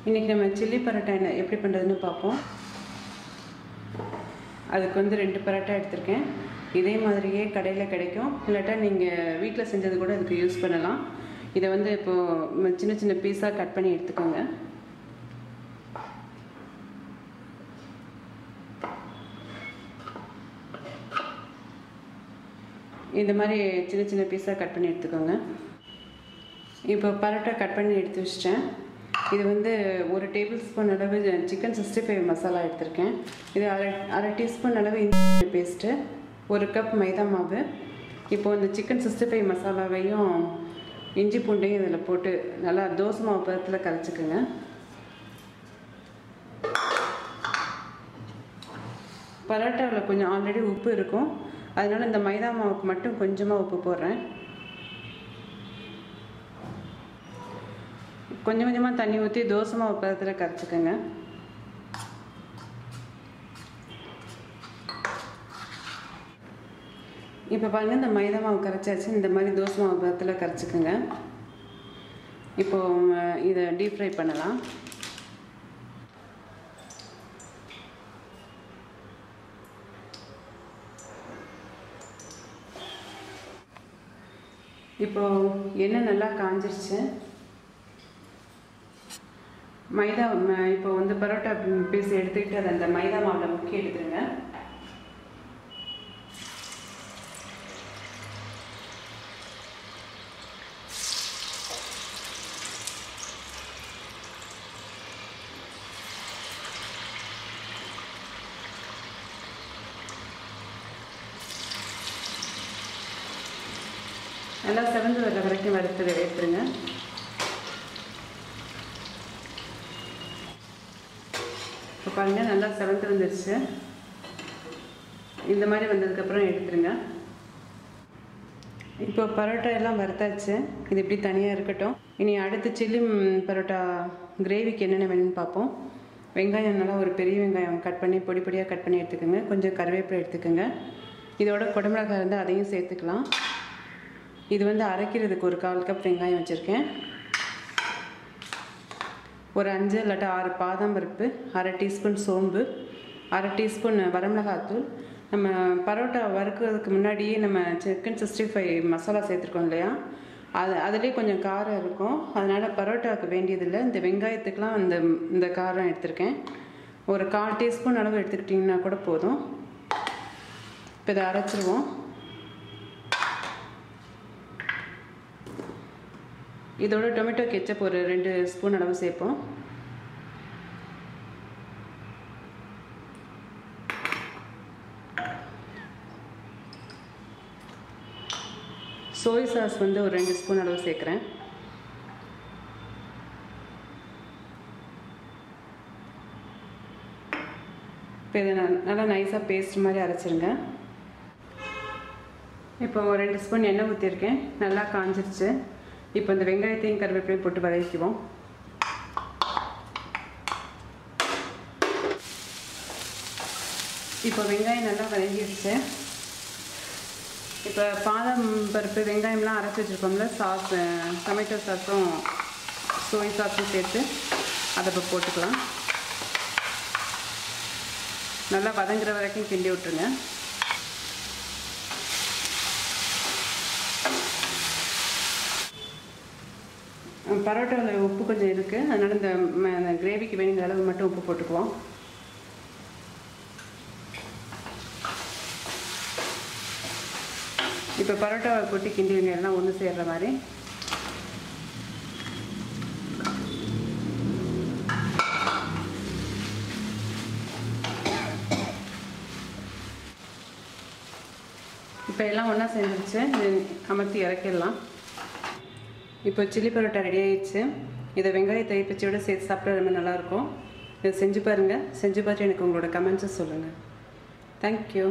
இன்றைக்கி நம்ம சில்லி பரோட்டா எப்படி பண்ணுறதுன்னு பார்ப்போம். அதுக்கு வந்து 2 பரோட்டா எடுத்திருக்கேன். இதே மாதிரியே கடையில் கிடைக்கும், இல்லாட்டா நீங்கள் வீட்டில் செஞ்சது கூட அதுக்கு யூஸ் பண்ணலாம். இதை வந்து இப்போது சின்ன சின்ன பீஸாக கட் பண்ணி எடுத்துக்கோங்க. இந்த மாதிரி சின்ன சின்ன பீஸாக கட் பண்ணி எடுத்துக்கோங்க. இப்போ பரோட்டா கட் பண்ணி எடுத்து வச்சிட்டேன். இது வந்து 1 டேபிள் ஸ்பூன் அளவு சிக்கன் 65 மசாலா எடுத்திருக்கேன். இது அரை டீஸ்பூன் அளவு இஞ்சி பேஸ்ட்டு, 1 கப் மைதா மாவு. இப்போது இந்த சிக்கன் 65 மசாலாவையும் இஞ்சி பூண்டையும் இதில் போட்டு நல்லா தோசை மாவு பதத்தில் கரைச்சிக்கோங்க. பரோட்டாவில் கொஞ்சம் ஆல்ரெடி உப்பு இருக்கும், அதனால இந்த மைதா மாவுக்கு மட்டும் கொஞ்சமாக உப்பு போடுறேன். கொஞ்சம் கொஞ்சமாக தண்ணி ஊற்றி தோசை மாவு பதத்தில் கரைச்சிக்கோங்க. இப்போ பாருங்கள், இந்த மைதா மாவு கரைச்சாச்சு. இந்த மாதிரி தோசை மாவு பதத்தில் கரைச்சிக்கோங்க. இப்போது இதை டீப் ஃப்ரை பண்ணலாம். இப்போது எண்ணெய் நல்லா காஞ்சிருச்சு. மைதா இப்போ வந்து பரோட்டா பீஸ் எடுத்துக்கிட்டு அதை அந்த மைதா மாவில் முக்கி எடுத்துருங்க. நல்லா செவந்து வர வரைக்கும் எடுத்துருங்க. இப்போ பாருங்கள், நல்லா செவந்து வந்துடுச்சு. இந்த மாதிரி வந்ததுக்கப்புறம் எடுத்துருங்க. இப்போ பரோட்டா எல்லாம் வறுத்தாச்சு. இது இப்படி தனியாக இருக்கட்டும். இனி அடுத்து சில்லி பரோட்டா கிரேவிக்கு என்னென்ன வேணும்னு பார்ப்போம். வெங்காயம் நல்லா ஒரு பெரிய வெங்காயம் கட் பண்ணி பொடி பொடியாக கட் பண்ணி எடுத்துக்கோங்க. கொஞ்சம் கருவேப்பிலை எடுத்துக்கோங்க. இதோட குடமிளகாய் இருந்தால் அதையும் சேர்த்துக்கலாம். இது வந்து அரைக்கிறதுக்கு ஒரு 1/4 கப் வெங்காயம் வச்சுருக்கேன். ஒரு 5 இல்லாட்டா 6 பாதாம் பருப்பு, அரை டீஸ்பூன் சோம்பு, அரை டீஸ்பூன் வரமிளகாத்தூள். நம்ம பரோட்டா வறுக்கிறதுக்கு முன்னாடியே நம்ம சிக்கன் 65 மசாலா சேர்த்துருக்கோம் இல்லையா, அதுலேயே கொஞ்சம் காரம் இருக்கும். அதனால் பரோட்டாவுக்கு வேண்டியதில்லை. இந்த வெங்காயத்துக்கெலாம் இந்த காரம் எடுத்திருக்கேன். ஒரு 1/4 டீஸ்பூன் அளவு எடுத்துக்கிட்டிங்கன்னா கூட போதும். இப்போ இதை அரைச்சிருவோம். இதோட டொமேட்டோ கெச்சப் ஒரு 2 ஸ்பூன் அளவு சேர்ப்போம். சோய் சாஸ் வந்து ஒரு 2 ஸ்பூன் அளவு சேர்க்குறேன். இப்போ இதை நல்லா நைஸாக பேஸ்ட் மாதிரி அரைச்சிருங்க. இப்போ ஒரு 2 ஸ்பூன் எண்ணெய் ஊற்றிருக்கேன். நல்லா காஞ்சிருச்சு. இப்போ இந்த வெங்காயத்தையும் கருவேப்பிலையும் போட்டு வதக்கிக்குவோம். இப்போ வெங்காயம் நல்லா வதங்கிடுச்சு. இப்போ பாதாம் பருப்பு வெங்காயம்லாம் அரைச்சி வச்சுருக்கோம்ல, சாஸ் டொமேட்டோ சாஸும் சோய் சாஸும் சேர்த்து அதை இப்போ போட்டுக்கலாம். நல்லா வதங்குற வரைக்கும் கிண்டி விட்டுருங்க. பரோட்டாவில் உப்பு கொஞ்சம் இருக்குது, அதனால் இந்த கிரேவிக்கு வேணுங்கிற அளவு மட்டும் உப்பு போட்டுக்குவோம். இப்போ பரோட்டாவை கொட்டி கிண்டிவிங்க, எல்லாம் ஒன்று சேர்கிற மாதிரி. இப்போ எல்லாம் ஒன்றா செஞ்சிருச்சு. அமர்த்தி இறக்கிடலாம். இப்போ சில்லி பரோட்டா ரெடி ஆகிடுச்சு. இதை வெங்காயத்தை பச்சையோடு சேர்த்து சாப்பிட்டா ரொம்ப நல்லாயிருக்கும். இதை செஞ்சு பாருங்கள். செஞ்சு பார்த்து எனக்கு உங்களோட கமெண்ட்ஸை சொல்லுங்கள். தேங்க்யூ.